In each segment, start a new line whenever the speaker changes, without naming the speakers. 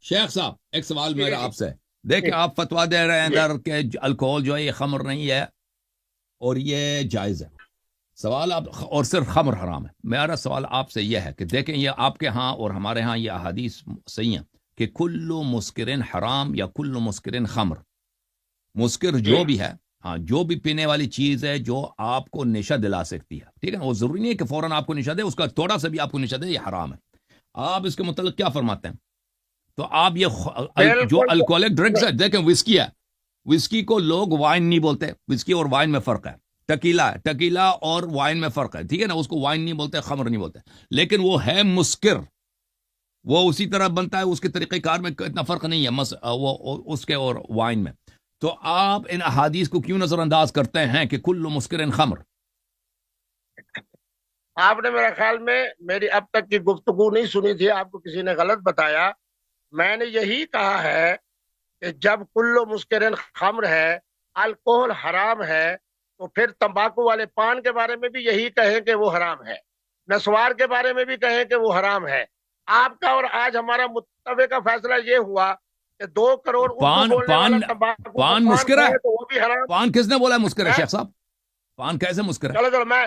شیخ صاحب ایک سوال میرا آپ سے، دیکھیں آپ فتویٰ دے رہے ہیں ادھر کہ الکوہل جو ہے یہ خمر نہیں ہے اور یہ جائز ہے، سوال آپ اور صرف خمر حرام ہے. میرا سوال آپ سے یہ ہے کہ دیکھیں یہ آپ کے ہاں اور ہمارے ہاں یہ احادیث صحیح ہیں کہ کلو مسکرن حرام یا کلو مسکرن خمر، مسکر جو بھی ہے، ہاں جو بھی پینے والی چیز ہے جو آپ کو نشہ دلا سکتی ہے، ٹھیک ہے نا، وہ ضروری نہیں ہے کہ فوراً آپ کو نشہ دے، اس کا تھوڑا سا بھی آپ کو نشہ دے، یہ حرام ہے. آپ اس کے متعلق کیا فرماتے ہیں؟ تو آپ یہ جو الکوہلک ڈرنکس ہے، دیکھیں وسکی ہے، وسکی کو لوگ وائن نہیں بولتے، وسکی اور وائن میں فرق ہے. ٹکیلا ہے، ٹکیلا اور وائن میں فرق ہے، ٹھیک ہے نا، اس کو وائن نہیں بولتے، خمر نہیں بولتے، لیکن وہ ہے مسکر، وہ اسی طرح بنتا ہے، اس کے طریقہ کار میں اتنا فرق نہیں ہے وہ اس کے اور وائن میں. تو آپ ان احادیث کو کیوں نظر انداز کرتے ہیں کہ کل مسکرن خمر؟
آپ نے میرے خیال میں میری اب تک کی گفتگو نہیں سنی تھی، آپ کو کسی نے غلط بتایا. میں نے یہی کہا ہے کہ جب کلو مسکرن خمر ہے، الکوہل حرام ہے، تو پھر تمباکو والے پان کے بارے میں بھی یہی کہیں کہ وہ حرام ہے، نسوار کے بارے میں بھی کہیں کہ وہ حرام ہے. آپ کا اور آج ہمارا متفقہ فیصلہ یہ ہوا کہ 2 کروڑ اردو
پان
بولنے والا
پان
تمباکو کا
پان
پان
مسکر ہے؟
کھائے تو وہ بھی حرام
پان کس نے بولا ہے مسکر ہے
ہے.
شیخ صاحب؟ پان کیسے مسکر ہے؟
چلو میں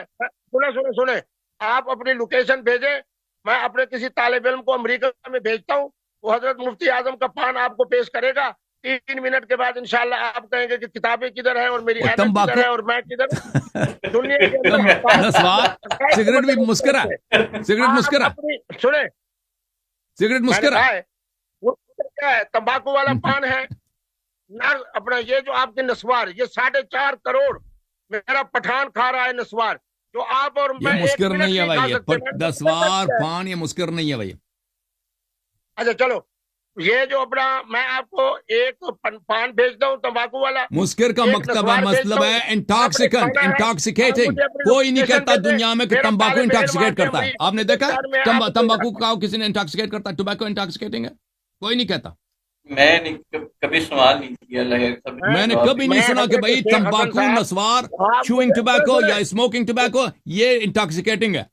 سنے آپ اپنی لوکیشن بھیجیں، میں اپنے کسی طالب علم کو امریکہ میں بھیجتا ہوں، وہ حضرت مفتی اعظم کا پان آپ کو پیش کرے گا. 3 منٹ کے بعد انشاءاللہ آپ کہیں گے کہ کتابیں کدھر ہیں اور میری
اور
اینک کدھر
تمباکو
ہے اور میں کدھر ہوں. دنیا کے اندر
نسوار سگریٹ بھی مسکر ہے، سگریٹ مسکر
آپ
ہے،
اپنی سنیں،
سگریٹ
میں نے
مسکر
کہا
ہے.
ہے وہ کیا ہے، تمباکو والا پان ہے نہ. اپنا یہ جو آپ کے نسوار، یہ 4.5 کروڑ میرا پٹھان کھا رہا ہے نسوار، جو آپ اور
یہ
میں 1
مسکر
منٹ
نہیں ہے
نہیں کھا
بھائی،
سکتے.
دسوار پان یہ مسکر نہیں ہے بھائی.
اچھا چلو، یہ جو اپنا میں آپ کو ایک پان بھیجتا ہوں تمباکو والا،
مسکر کا
ایک
مکتب ہے،
نسوار بھیجتا
مطلب
ہوں،
ہے
آپ نے
انٹاکسیکنٹ،
کھانا ہے، آپ
انٹاکسیکیٹنگ.
مجھے اپنی
کوئی نہیں
لوکیشن
کہتا
بھیجیں.
دنیا میں کہ
میرا
تمباکو
طالب علم آ
انٹاکسیکیٹ
کے
کرتا ہے. آپ نے دیکھا
شہر میں
ہے
آپ
تمباکو کا کسی نے انٹاکسیکیٹ کرتا ہے؟ ٹوبیکو انٹاکسیکیٹنگ ہے؟ کوئی نہیں کہتا.
میں نے کبھی سوال نہیں کیا،
میں نے کبھی نہیں سنا کہ
حضرت
بھائی
شیخ حسن
تمباکو،
صاحب،
نسوار،
آپ
چوئنگ
مجھے
ٹوبیکو یا
سنیں،
اسموکنگ ٹوبیکو یہ انٹاکسیکیٹنگ ہے.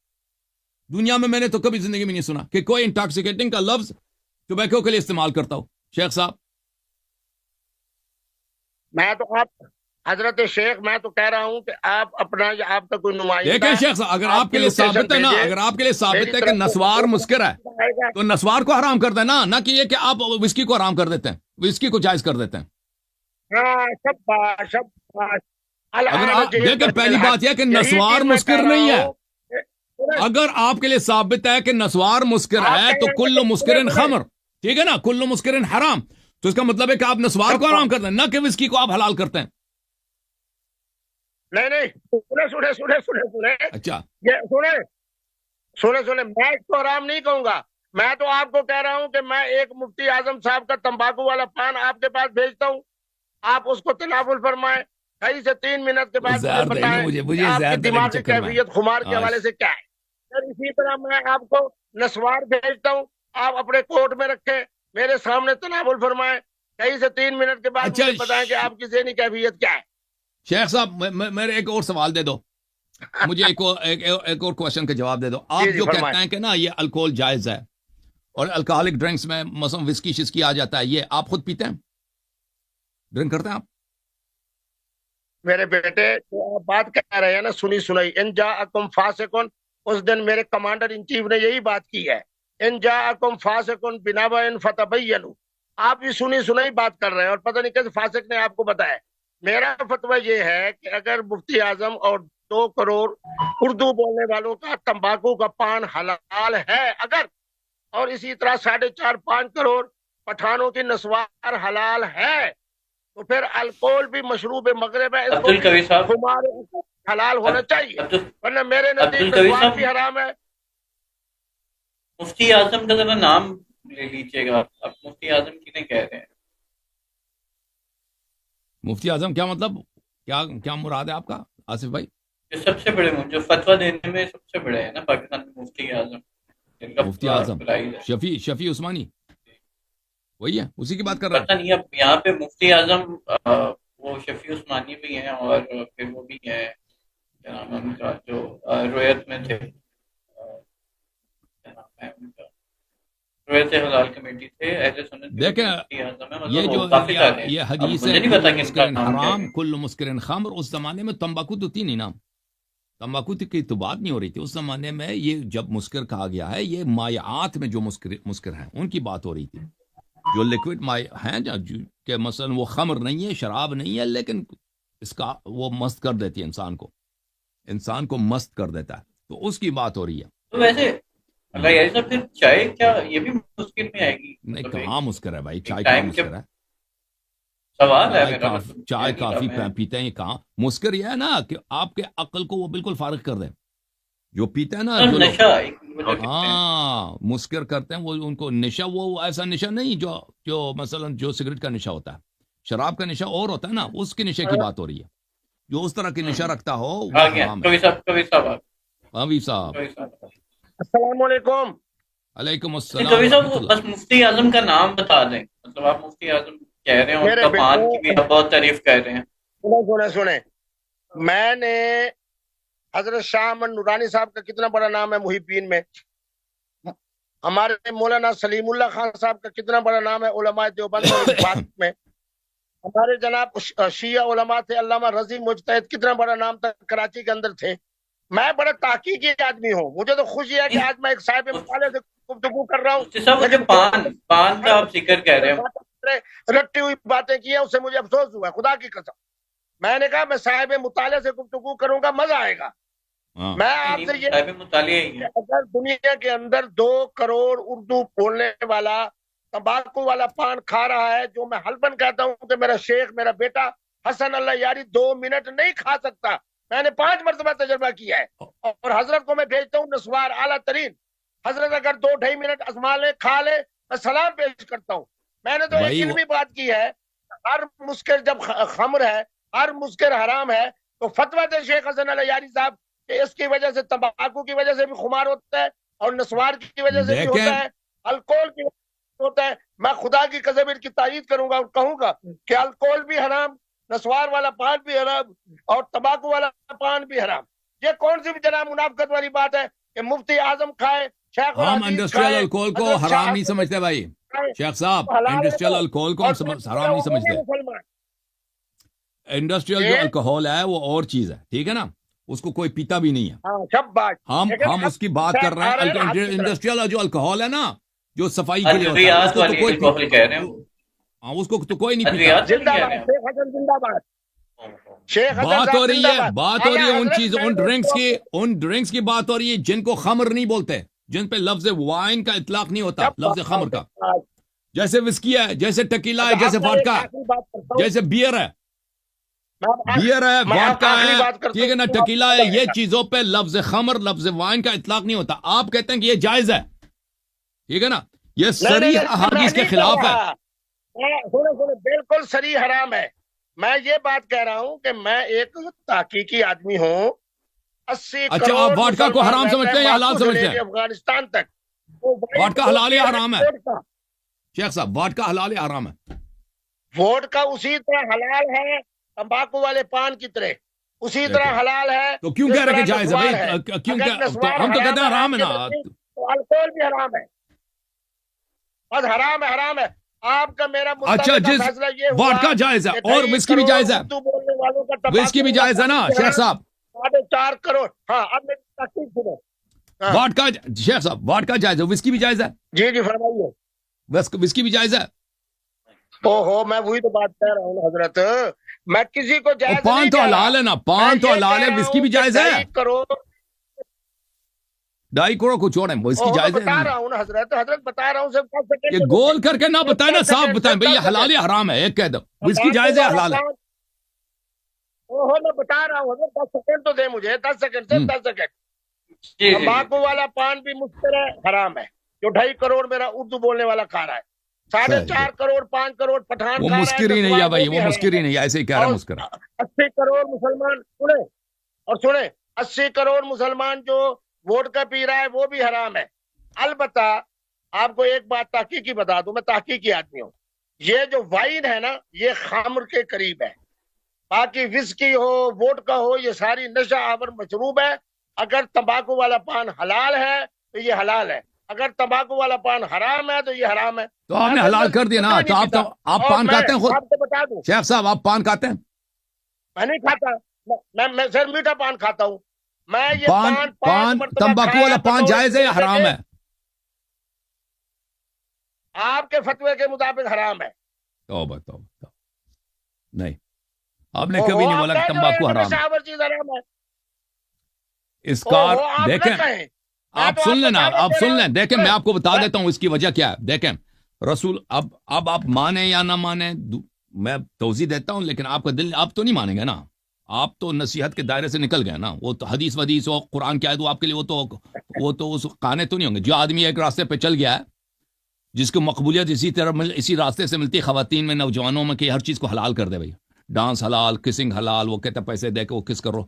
دنیا میں نے تو کبھی زندگی میں نہیں سنا کہ کوئی انٹاکسیکیٹنگ کا لفظ ٹوبیکو کے لیے استعمال کرتا ہو. شیخ صاحب
میں تو آپ حضرت شیخ، میں تو کہہ رہا ہوں کہ آپ اپنا یا آپ کا کوئی نمائندہ،
دیکھیں شیخ صاحب، اگر آپ
کی
کے لیے
لوکیشن
ثابت ہے نا،
بھیجے
اگر آپ کے لیے
میری
ثابت ہے کہ
طرف
نسوار
سے
مسکر ہے
آئے گا.
تو نسوار کو حرام کر دینا، نہ کہ یہ کہ آپ وسکی کو حرام کر دیتے ہیں، وسکی کو جائز کر دیتے ہیں.
ہاں شاباش شاباش.
اگر
الان
آپ
جئت
دیکھیں پہلی
بالحق.
بات یہ کہ
یہی
نسوار
چیز میں کہہ
مسکر
رہا
نہیں ہے.
ہوں کہ
اگر آپ کے لیے ثابت ہے کہ نسوار مسکر
آپ
ہے
کہیں
تو
گے
کل
کہ
مسکرن خمر، ٹھیک ہے نا، کل مسکرن حرام، تو اس کا مطلب ہے کہ آپ نسوار کو حرام کرتے ہیں، نہ کہ وسکی کو آپ حلال کرتے ہیں.
نہیں سنے
اچھا
یہ سنے میں اس کو حرام نہیں کہوں گا. میں تو آپ کو کہہ رہا ہوں کہ میں ایک مفتی اعظم صاحب کا تمباکو والا پان آپ کے پاس بھیجتا ہوں، آپ اس کو تناول فرمائیں، 2 سے 3 منٹ کے بعد مجھے
زہر دے
بتائیں کہ
مجھے
آپ کی
زہر دینے کے
دماغی
چکر میں
کیفیت خمار کے حوالے سے کیا ہے. پھر اسی طرح میں آپ کو نسوار بھیجتا ہوں، آپ اپنے کوٹ میں رکھیں، میرے سامنے تناول فرمائیں، 2 سے 3 منٹ کے بعد
اچھا
مجھے بتائیں کہ آپ کی ذہنی کیفیت کیا ہے.
شیخ صاحب میرے ایک اور سوال دے دو مجھے، ایک اور کوشچن کا جواب دے دو. آپ
جی
جو
فرمائیں.
کہتے ہیں کہ نا یہ الکوہل جائز ہے اور الکوہلک ڈرنکس میں مثلا وسکی شسکی آ جاتا ہے، یہ آپ خود پیتے ہیں، ڈرنک کرتے ہیں آپ؟
میرے بیٹے جو آپ بات کہہ رہے ہیں نا، سنی سنائی، ان جاءکم فاسقن، اس دن میرے کمانڈر ان چیف نے یہی بات کی ہے، ان جاءکم فاسقن بنبأ فتبینوا. آپ بھی سنی سنائی بات کر رہے ہیں اور پتہ نہیں کیسے فاسق نے آپ کو بتایا. میرا فتویٰ یہ ہے کہ اگر مفتی اعظم اور 2 کروڑ اردو بولنے والوں کا تمباکو کا پان حلال ہے اگر، اور اسی طرح 4.5-5 کروڑ پٹھانوں کی نسوار حلال ہے، تو پھر الکوہل بھی مشروب مغرب ہے، اس
عبد
کو بھی
القوی صاحب،
خمار حلال ہونا چاہیے، ورنہ میرے
عبد
نزدیک
القوی
نسوار
صاحب،
بھی حرام ہے.
مفتی اعظم کا ذرا نام لے لیجیے گا. آپ مفتی اعظم کتنے کہہ رہے ہیں؟
مفتی اعظم کیا مطلب، کیا مراد ہے آپ کا آصف بھائی؟
جو سب سے بڑے، جو فتویٰ دینے میں سب سے بڑے ہیں نا پاکستان میں، مفتی اعظم، جن کا
مفتی اعظم
پرائز ہے
شفیع عثمانی، وہی ہے، اسی کی بات کر رہے
پتہ نہیں. اب یہاں پہ مفتی اعظم وہ شفیع عثمانی بھی ہیں، اور پھر وہ بھی ہیں کیا نام ہے ان کا، جو رویت میں تھے، کیا نام ہے ان کا، روایت حلال کمیٹی سے اہل سنت کے
دیکھیں
مفتی اعظم ہیں،
یہ
مطلب
جو
وہ کافی سارے ہیں.
یہ
اب
حدیث
مجھے
ہے
نہیں پتا
کل
کہ ان
مسکر
کا نام کیا
حرام
ہے.
کل مسکر خمر، اس زمانے میں تمباکو تو تھی نہیں نا، تمباکو کی تو بات نہیں ہو رہی تھی اس زمانے میں. یہ جب مسکر کہا گیا ہے، یہ مائعات میں جو مسکر ہیں ان کی بات ہو رہی تھی، جو لیکوڈ ہیں کہ مثلا وہ خمر نہیں ہے، شراب نہیں ہے، لیکن اس کا وہ مست کر دیتی ہے انسان کو مست کر دیتا ہے، تو اس کی بات ہو رہی ہے.
تو ویسے اللہ یار صاحب پھر چائے کیا یہ بھی مشکل میں آئے گی؟
نہیں
مطلب
کہاں مسکر ہے بھائی،
ایک
چائے کہاں
ٹائم جب
مسکر ہے؟
سوال ہے میرا، مطلب
چائے کافی
میں
پیتے ہیں کہاں مسکر؟ یہ ہے نا کہ آپ کے عقل کو وہ بالکل فارغ کر دیں. جو پیتے ہیں نا جو لوگ،
نشہ ایک وجہ کہتے ہیں.
ہاں مسکر کرتے ہیں وہ، ان کو نشہ وہ ایسا نشہ نہیں جو مثلا جو سگریٹ کا نشہ ہوتا ہے، شراب کا نشہ اور ہوتا ہے نا، اس کے نشے کی بات ہو رہی ہے. جو اس طرح کی نشہ رکھتا ہو وہ
آ گیا
حرام ہے.
کبھی صاحب
حبیب صاحب
السلام علیکم.
علیکم السلام
کبھی
ورحمۃ
صاحب
اللہ.
بس مفتی اعظم کا نام بتا دیں، مطلب آپ مفتی اعظم کہہ رہے ہیں، ان
میرے
کا پان
بیٹے
کی بھی آپ بہت تعریف کر رہے ہیں.
سنیں میں نے حضرت شاہ احمد نورانی صاحب کا کتنا بڑا نام ہے محبین میں، ہمارے مولانا سلیم اللہ خان صاحب کا کتنا بڑا نام ہے علماء دیوبند اور بات میں، ہمارے جناب شیعہ علماء تھے علامہ رضی مجتہد، کتنا بڑا نام تھا، کراچی کے اندر تھے. میں بڑا تحقیقی آدمی ہوں، مجھے تو خوشی ہے کہ آج میں ایک صاحب مطالعے سے گفتگو کر رہا ہوں،
مفتی صاحب وہ جو
لیکن
پان کا آپ ذکر کہہ رہے ہیں،
رٹی ہوئی باتیں کی ہیں، اس سے مجھے افسوس ہوا ہے، خدا کی قسم. میں نے کہا میں صاحب مطالعے سے گفتگو کروں گا، مزہ آئے گا.
ہاں
میں آپ سے یہ
صاحب مطالعہ ہی ہے.
اگر دنیا کے اندر 2 کروڑ اردو بولنے والا تمباکو والا پان کھا رہا ہے، جو میں حلفاً کہتا ہوں کہ میرا شیخ میرا بیٹا حسن اللہ یاری 2 منٹ نہیں کھا سکتا، میں نے 5 مرتبہ تجربہ کیا ہے، اور حضرت کو میں بھیجتا ہوں نسوار اعلیٰ ترین. حضرت اگر 2-2.5 منٹ ازما لے کھا لے، میں سلام پیش کرتا ہوں. میں نے تو ایک
بھائی
علمی بات کی ہے، ہر مسکر جب خمر ہے، ہر مسکر حرام ہے، تو فتویٰ دے شیخ حسن اللہ یاری صاحب کہ اس کی وجہ سے تمباکو کی وجہ سے بھی خمار ہوتا ہے، اور نسوار کی وجہ سے بھی
دیکھیں
ہوتا ہے، الکول کی وجہ سے ہوتا ہے. میں خدا کی قسم ان کی تائید کروں گا اور کہوں گا کہ الکول بھی حرام، نسوار والا پان بھی حرام، اور تمباکو والا پان بھی حرام. یہ کون سی بھی جناب منافقت والی بات ہے کہ مفتی اعظم کھائے، شیخ
ہم
الحدیث
انڈسٹریل
کھائے،
الکول کو
حضرت
حرام
شاہ
نہیں سمجھتے بھائی.
کھائے،
شیخ صاحب
حلال ہے
انڈسٹریل
تو،
الکول کو
اور
ہم حرام نہیں سمجھتے.
مسلمان
انڈسٹریل جو الکوہول ہے وہ اور چیز ہے، ٹھیک ہے نا، اس کو کوئی پیتا بھی نہیں ہے.
ہاں شب بات،
ہم اس کی بات کر رہے ہیں انڈسٹریل جو الکوہول ہے نا، جو صفائی کے لیے ہوتا ہے، اس
ادویات
کو تو
والی
کوئی
الکوہل کہہ رہے ہیں،
ہاں اس کو تو کوئی نہیں پیتا.
ادویات
زندہ
کہہ
باد
رہے ہیں.
شیخ حسن زندہ باد، شیخ حسن
بات ہو
صاحب
رہی
زندہ
ہے
باد.
بات ہو رہی ہے ان
حضرت
چیز، ان ڈرنکس کی بات ہو رہی ہے جن کو خمر نہیں بولتے، جن پہ لفظ وائن کا اطلاق نہیں ہوتا، لفظ خمر کا. جیسے وسکی ہے، جیسے ٹکیلا ہے، جیسے واڈکا ہے، جیسے بیئر ہے، واڈکا ہے، ٹھیک ہے نا، ٹکیلا ہے، یہ چیزوں پہ لفظ خمر لفظ وائن کا اطلاق نہیں ہوتا. آپ کہتے ہیں کہ یہ جائز ہے، ٹھیک ہے نا، یہ صریح احادیث کے خلاف ہے.
بالکل صریح حرام ہے. میں یہ بات کہہ رہا ہوں کہ میں ایک تحقیقی آدمی ہوں. 80
اچھا
کروڑ
آپ واڈکا کو
مسلمان
حرام
رہتے
سمجھتے ہیں یا حلال
ماسکو سے
سمجھتے
لے
ہیں؟
کے افغانستان تک.
واڈکا حلال یا حرام ہے شیخ صاحب؟ واڈکا حلال یا حرام ہے؟
ووڈکا اسی طرح حلال ہے تمباکو والے پان کی طرح، اسی طرح حلال ہے.
تو کیوں کہہ رہے کہ جائز ہے بھائی؟ کیوں ہم تو کہتے ہیں حرام ہے نا.
تو الکول بھی حرام ہے، بس حرام ہے، حرام ہے. آپ کا میرا
اچھا جس
فیصلہ یہ ہوا
واڈکا جائز ہے
کہ
اور
2.5
وسکی بھی
کروڑ
جائز ہے،
اردو بولنے والوں کا
وسکی بھی جائز ہے نا شیخ صاحب؟
4.5 کروڑ. ہاں اب میری تحقیق سنو.
واڈکا شیخ صاحب واڈکا جائز ہے، وسکی بھی جائز ہے؟
جی جی فرمائیے.
وسکی بھی جائز ہے.
اوہو میں وہی تو بات کہہ رہا ہوں حضرت، میں کسی کو جائز
پان
نہیں
تو
کہہ رہا.
حلال ہے نا، پان تو حلال ہے، وسکی بھی جائز ہے.
2.5 کروڑ
2.5 کروڑ کو چھوڑیں، وسکی جائز ہے.
بتا رہا ہوں نا حضرت بتا رہا ہوں سب.
یہ گول کر کے نہ بتائیں نا، صاف بتائیں بھئی یہ حلال یا حرام ہے، ایک کہہ دو وسکی جائز ہے حلال ہے.
اوہو میں بتا رہا ہوں حضرت، 10 سیکنڈ تو دے مجھے، 10 سیکنڈ سے 10 سیکنڈ. تمباکو والا پان بھی مسکر ہے، حرام ہے، جو 2.5 کروڑ میرا اردو بولنے والا کھا رہا ہے. 4.5 کروڑ 5 کروڑ پٹھان
وہ
کھا رہا ہے.
مسکری نہیں ہے بھائی، وہ مسکری نہیں ہے، ایسے ہی کہہ رہا ہے مسکرا.
80 کروڑ مسلمان سنیں 80 کروڑ مسلمان جو ووڈکا پی رہا ہے وہ بھی حرام ہے. البتہ آپ کو ایک بات تحقیقی بتا دوں، میں تحقیقی آدمی ہوں. یہ جو وائن ہے نا یہ خمر کے قریب ہے، باقی وسکی ہو ووڈکا ہو یہ ساری نشہ آور مشروب ہے. اگر تمباکو والا پان حلال ہے تو یہ حلال ہے، اگر تمباکو والا پان حرام ہے تو یہ حرام ہے.
تو آپ نے حلال کر دیا نا. تو آپ پان کھاتے ہیں خود؟
آپ کو بتا دوں
شیخ صاحب آپ پان کھاتے ہیں؟
میں نہیں کھاتا. میں صرف میٹھا پان کھاتا ہوں. میں یہ
پان تمباکو والا پان جائز ہے یا حرام ہے؟
آپ کے فتوے کے مطابق حرام ہے.
توبہ توبہ. نہیں، آپ نے کبھی نہیں بولا کہ تمباکو حرام ہے.
چیز حرام ہے.
اسکار دیکھیں، آپ سن لیں نا، آپ سن لیں. دیکھیں میں آپ کو بتا دیتا ہوں اس کی وجہ کیا ہے. دیکھیں رسول، اب آپ مانیں یا نہ مانیں میں توضیح دیتا ہوں، لیکن آپ کا دل آپ تو نہیں مانیں گے نا. آپ تو نصیحت کے دائرے سے نکل گئے نا. وہ تو حدیث ودیث ہو، قرآن کی آیت ہو، آپ کے لیے وہ تو اس کانے تو نہیں ہوں گے. جو آدمی ایک راستے پہ چل گیا ہے، جس کو مقبولیت اسی راستے سے ملتی ہے خواتین میں، نوجوانوں میں، کہ ہر چیز کو حلال کر دے. بھائی ڈانس حلال، کسنگ حلال، وہ کہتے ہیں پیسے دے کے وہ کس کرو،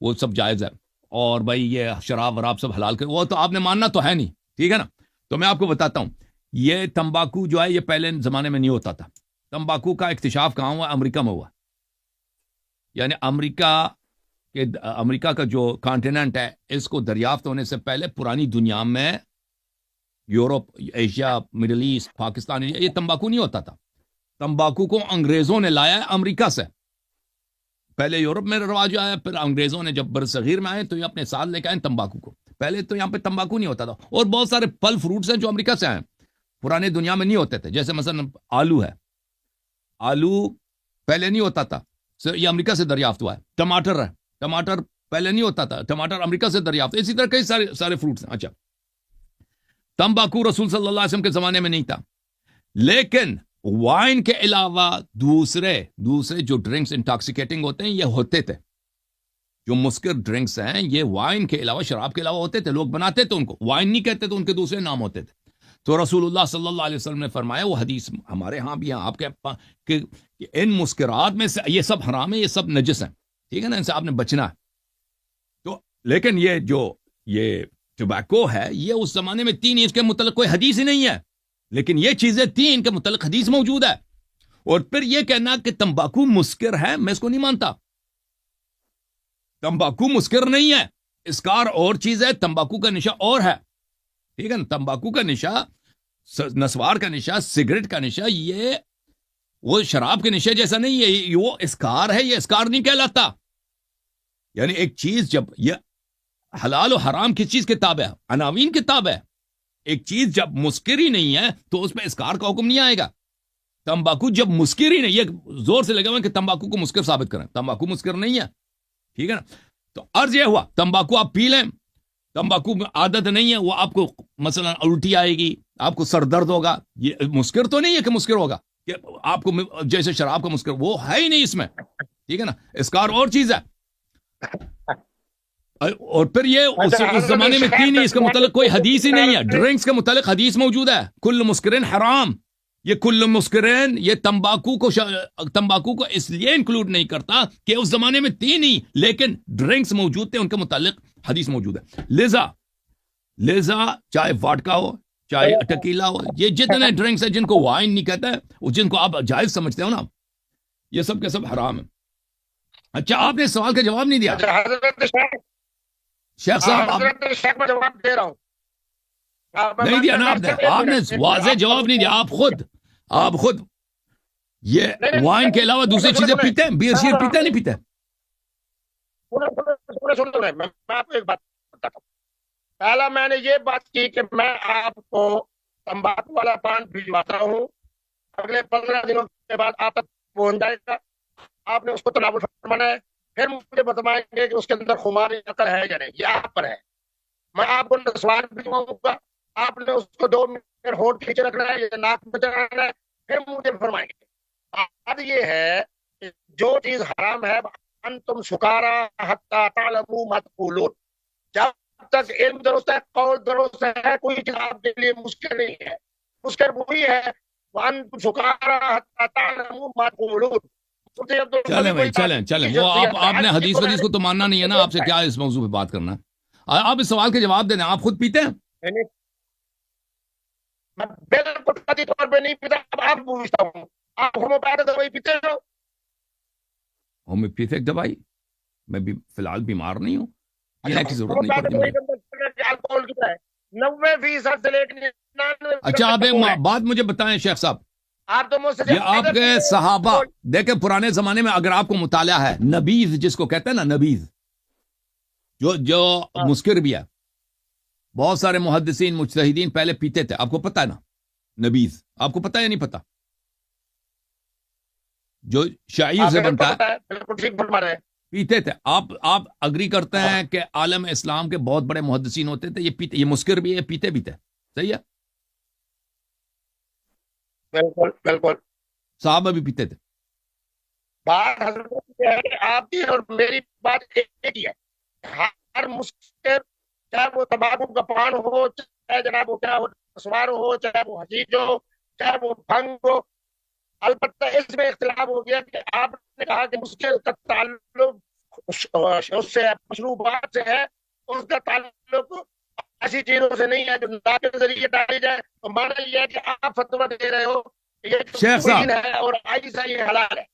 وہ سب جائز ہے. اور بھائی یہ شراب وراب سب حلال کر، وہ تو آپ نے ماننا تو ہے نہیں. ٹھیک ہے نا. تو میں آپ کو بتاتا ہوں، یہ تمباکو جو ہے یہ پہلے زمانے میں نہیں ہوتا تھا. تمباکو کا اکتشاف کہاں ہوا؟ امریکہ میں ہوا. یعنی امریکہ کا جو کانٹیننٹ ہے، اس کو دریافت ہونے سے پہلے پرانی دنیا میں Europe, Asia, Middle East, Pakistan, یہ تمباکو نہیں ہوتا تھا. تمباکو کو انگریزوں نے لایا ہے امریکہ سے. پہلے یورپ میں رواج آیا، پھر انگریزوں نے جب برصغیر میں آئے تو یہ اپنے ساتھ لے کے آئے تمباکو کو. پہلے تو یہاں پہ تمباکو نہیں ہوتا تھا. اور بہت سارے پھل فروٹس ہیں جو امریکہ سے آئے، پرانے دنیا میں نہیں ہوتے تھے. جیسے مثلا آلو ہے، آلو پہلے نہیں ہوتا تھا، یہ امریکہ سے دریافت ہوا ہے. ٹماٹر ہے، ٹماٹر پہلے نہیں ہوتا تھا، ٹماٹر امریکہ سے دریافت. اسی طرح کئی سارے فروٹس ہیں. اچھا، تمباکو رسول صلی اللہ علیہ وسلم کے زمانے میں نہیں تھا. لیکن وائن کے علاوہ دوسرے جو ڈرنکس انٹاکسیکیٹنگ ہوتے ہیں یہ ہوتے تھے. جو مسکر ڈرنکس ہیں یہ وائن کے علاوہ، شراب کے علاوہ ہوتے تھے. لوگ بناتے تھے ان کو، وائن نہیں کہتے تھے، ان کے دوسرے نام ہوتے تھے. تو رسول اللہ صلی اللہ علیہ وسلم نے فرمایا، وہ حدیث ہمارے ہاں بھی ہیں، آپ کے کہ ان مسکرات میں سے یہ سب حرام ہے، یہ سب نجس ہیں. ٹھیک ہے نا، ان سے آپ نے بچنا ہے. تو لیکن یہ ٹبیکو ہے، یہ اس زمانے میں تین، اس کے متعلق کوئی حدیث ہی نہیں ہے. لیکن یہ چیزیں تین، ان کے متعلق حدیث موجود ہے. اور پھر یہ کہنا کہ تمباکو مسکر ہے، میں اس کو نہیں مانتا. تمباکو مسکر نہیں ہے، اسکار اور چیز ہے، تمباکو کا نشہ اور ہے. ٹھیک ہے نا. تمباکو کا نشہ، نسوار کا نشہ، سگریٹ کا نشہ، یہ وہ شراب کے نشے جیسا نہیں ہے. وہ اسکار ہے، یہ اسکار نہیں کہلاتا. یعنی ایک چیز جب یہ حلال و حرام کس چیز کتاب ہے؟ عناوین کتاب ہے. ایک چیز جب مسکر ہی نہیں ہے تو اس میں اسکار کا حکم نہیں آئے گا. تمباکو جب مسکر ہی نہیں، یہ زور سے لگا ہوا کہ تمباکو کو مسکر ثابت کریں. تمباکو مسکر نہیں ہے. ٹھیک ہے نا. تو عرض یہ ہوا، تمباکو آپ پی لیں، تمباکو میں عادت نہیں ہے، وہ آپ کو مثلا الٹی آئے گی، آپ کو سر درد ہوگا. یہ مسکر تو نہیں ہے کہ مسکر ہوگا کہ آپ کو جیسے شراب کا مسکر، وہ ہے ہی نہیں اس میں. ٹھیک ہے نا. اسکار اور چیز ہے. اور پھر یہ اس زمانے میں تھی نہیں، اس کے متعلق کوئی حدیث ہی نہیں ہے. ڈرنکس کے متعلق حدیث موجود ہے، کل مسکرین حرام. یہ کل مسکرین یہ تمباکو کو اس لیے انکلوڈ نہیں کرتا کہ اس زمانے میں تھی نہیں، لیکن ڈرنکس موجود تھے، ان کے متعلق حدیث موجود ہے. لہذا چاہے واڈکا ہو، چاہے ٹکیلا ہو، یہ جتنے ڈرنکس ہیں جن کو وائن نہیں کہتا ہے، جن کو آپ جائز سمجھتے ہو نا، یہ سب کے سب حرام ہیں. اچھا، آپ نے سوال کا جواب نہیں دیا. شیخ صاحب
میں جواب دے رہا ہوں.
نہیں دیا نا آپ نے واضح جواب نہیں دیا. آپ خود یہ وائن کے علاوہ دوسری چیزیں پیتے ہیں؟ بیئر شیر پیتے نہیں پیتے؟
میں آپ کو ایک بات بتاتا ہوں. پہلا میں نے یہ بات کی کہ میں آپ کو تمباکو والا پان بھجواتا ہوں، اگلے 15 دنوں کے بعد آپ تک پہنچ جائے گا. آپ نے اس کو تناول فرمانا ہے، پھر مجھے بتائیں گے کہ اس کے اندر خمار عقل ہے یا نہیں. یہ آپ پر ہے. میں آپ کو نسوار بھجواؤں گا، آپ نے اس کو 2 منٹ ہونٹ کھینچے رکھنا ہے یا ناک میں چڑھانا ہے، پھر مجھے فرمائیں گے. بات یہ ہے کہ جو چیز حرام ہے، انتم سکارا حتی تعلموا ما تقولون، جب تک علم درست ہے، قول درست ہے، کوئی چیز آپ کے لیے مشکل نہیں ہے. مشکل وہی ہے وانتم سکارا حتی تعلموا ما تقولون.
چلیں بھائی، چلیں وہ آپ نے حدیث کو تو ماننا نہیں ہے نا. آپ سے کیا اس موضوع پہ بات کرنا ہے؟ آپ اس سوال کے جواب دیں. آپ خود پیتے ہیں؟
میں بالکل قطعی طور پہ نہیں پیتا. اب آپ پوچھتا ہوں، آپ ہومیوپیتھک دوائی پیتے ہو؟
ہومیوپیتھک دوائی میں بھی فی الحال بیمار نہیں ہوں، پینے کی ضرورت نہیں پڑتی مجھے.
90% سے لے کے 99%.
اچھا آپ ایک بات مجھے بتائیں شیخ صاحب،
آپ تو مجھ سے
یہ آپ کے صحابہ دیکھیں پرانے زمانے میں اگر آپ کو مطالعہ ہے، نبیذ جس کو کہتے ہیں نا، نبیذ جو مسکر بھی ہے، بہت سارے محدثین مجتہدین پہلے پیتے تھے، آپ کو پتہ ہے نا نبیذ، آپ کو پتہ ہے یا نہیں پتہ؟ جو شعیر سے بنتا ہے،
بالکل ٹھیک فرما رہے ہیں.
پیتے تھے. آپ اگری کرتے ہیں کہ عالم اسلام کے بہت بڑے محدثین ہوتے تھے، یہ پیتے، یہ مسکر بھی ہے، پیتے بھی تھے، صحیح ہے؟
بالکل بالکل.
صحابہ بھی پیتے تھے.
بات حضرت یہ ہے کہ آپ کی اور میری بات ایک ہی ہے. ہر مسکر، چاہے وہ تمباکو کا پان ہو، چاہے جناب وہ کیا ہو، سوار ہو، چاہے وہ حشیش ہو، چاہے وہ بھنگ ہو، البتہ اس میں اختلاف ہو گیا کہ آپ نے کہا کہ مسکر کا تعلق اس سے مشروبات سے ہے، اس کا تعلق ایسی چیزوں سے نہیں ہے جو ناک کے ذریعے ڈالی جائے. تو مانا یہ ہے کہ آپ فتویٰ دے رہے ہو کہ یہ
شیخ صاحب
ہے اور آئیسا یہ حلال ہے.